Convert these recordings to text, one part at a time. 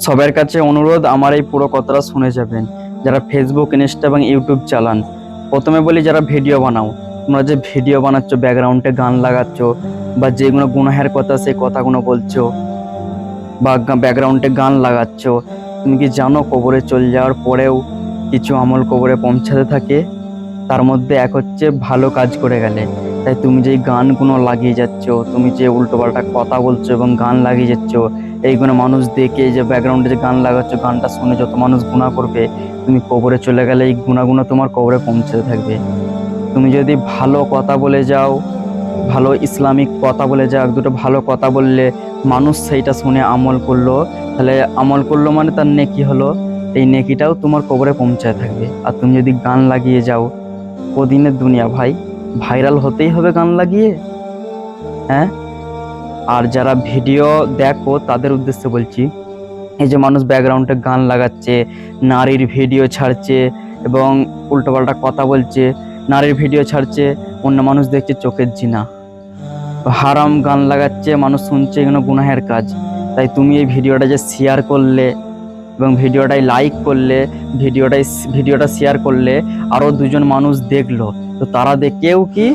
সবার কাছে অনুরোধ, আমার এই পুরো কথাটা শুনে যাবেন। যারা ফেসবুক, ইনস্টা এবং ইউটিউব চালান, প্রথমে বলি যারা ভিডিও বানাও, তোমরা যে ভিডিও বানাচ্ছ, ব্যাকগ্রাউন্ডে গান লাগাচ্ছ বা যেগুলো গুনাহের কথা সেই কথাগুলো বলছো বা ব্যাকগ্রাউন্ডে গান লাগাচ্ছ, তুমি কি জানো কবরে চলে যাওয়ার পরেও কিছু আমল কবরে পৌঁছাতে থাকে? তার মধ্যে এক হচ্ছে ভালো কাজ করে গেলে। তাই তুমি যে গানগুলো লাগিয়ে যাচ্ছ, তুমি যে উল্টোপাল্টা কথা বলছো এবং গান লাগিয়ে যাচ্ছ, এইগুলো মানুষ দেখে, যে ব্যাকগ্রাউন্ডে যে গান লাগাচ্ছ, গানটা শুনে যত মানুষ গুনাহ করবে, তুমি কবরে চলে গেলে এই গুনাহগুলো তোমার কবরে পৌঁছাতে থাকবে। তুমি যদি ভালো কথা বলে যাও, ভালো ইসলামিক কথা বলে যাও, এক দুটো ভালো কথা বললে মানুষ সেইটা শুনে আমল করলো, তাহলে আমল করলো মানে তার নেকি হলো, এই নেকিটাও তোমার কবরে পৌঁছায় থাকবে। আর তুমি যদি গান লাগিয়ে যাও, কদিনের দুনিয়া ভাই, ভাইরাল হতেই হবে গান লাগিয়ে। হ্যাঁ, আর যারা ভিডিও দেখো তাদের উদ্দেশ্যে বলছি, এই যে মানুষ ব্যাকগ্রাউন্ডে গান লাগাচ্ছে, নারীর ভিডিও ছাড়ছে এবং উল্টোপাল্টা কথা বলছে, নারীর ভিডিও ছাড়ছে, অন্য মানুষ দেখছে চোখের জিনা, হারাম গান লাগাচ্ছে, মানুষ শুনছে, এগুলো গুনাহের কাজ। তাই তুমি এই ভিডিওটা যে শেয়ার করলে এবং ভিডিওটাই লাইক করলে, ভিডিওটা শেয়ার করলে আরও দুজন মানুষ দেখলো, তো তারা দেখেও কি,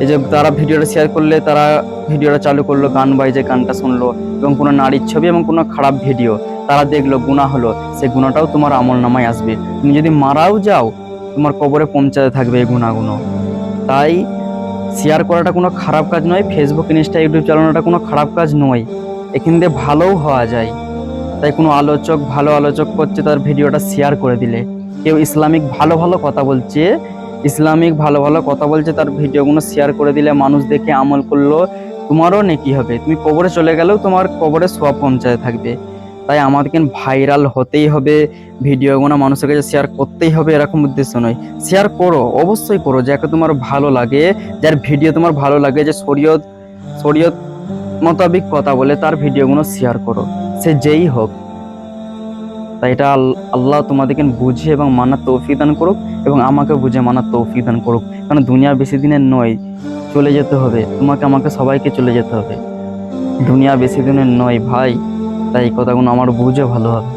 এই যে তারা ভিডিওটা শেয়ার করলে, তারা ভিডিওটা চালু করলো, গান বাজে, গানটা শুনলো এবং কোনো নারীর ছবি এবং কোনো খারাপ ভিডিও তারা দেখলো, গুনাহ হলো, সেই গুনাহটাও তোমার আমল নামায় আসবে। তুমি যদি মারাও যাও, তোমার কবরে পৌঁছাতে থাকবে এই গুনাহগুলো। তাই শেয়ার করাটা কোনো খারাপ কাজ নয়, ফেসবুক, ইনস্টা, ইউটিউব চালানোটা কোনো খারাপ কাজ নয়, এখান দিয়ে ভালোও হওয়া যায়। তাই কোনো আলোচক ভালো আলোচক করছে, তার ভিডিওটা শেয়ার করে দিলে, কেউ ইসলামিক ভালো ভালো কথা বলছে, তার ভিডিওগুলো শেয়ার করে দিলে, মানুষ দেখে আমল করলো, তোমারও নেকি হবে, তুমি কবরে চলে গেলেও তোমার কবরে সওয়াব পৌঁছাতে থাকবে। তাই আমাদেরকে ভাইরাল হতেই হবে, ভিডিওগুলো মানুষের কাছে শেয়ার করতেই হবে, এরকম উদ্দেশ্য নয়। শেয়ার করো, অবশ্যই করো, যাকে তোমার ভালো লাগে, যার ভিডিও তোমার ভালো লাগে, যে শরীয়ত মোতাবিক কথা বলে, তার ভিডিওগুলো শেয়ার করো, সে যেই হোক। তাই এটা আল্লাহ তোমাদেরকে বুঝে এবং মানার তৌফিক দান করুক, এবং আমাকে বুঝে মানার তৌফিক দান করুক। কারণ দুনিয়া বেশি দিনের নয়, চলে যেতে হবে, তোমাকে আমাকে সবাইকে চলে যেতে হবে, দুনিয়া বেশি দিনের নয় ভাই। তাই এই কথাগুলো আমার বুঝে ভালো হবে।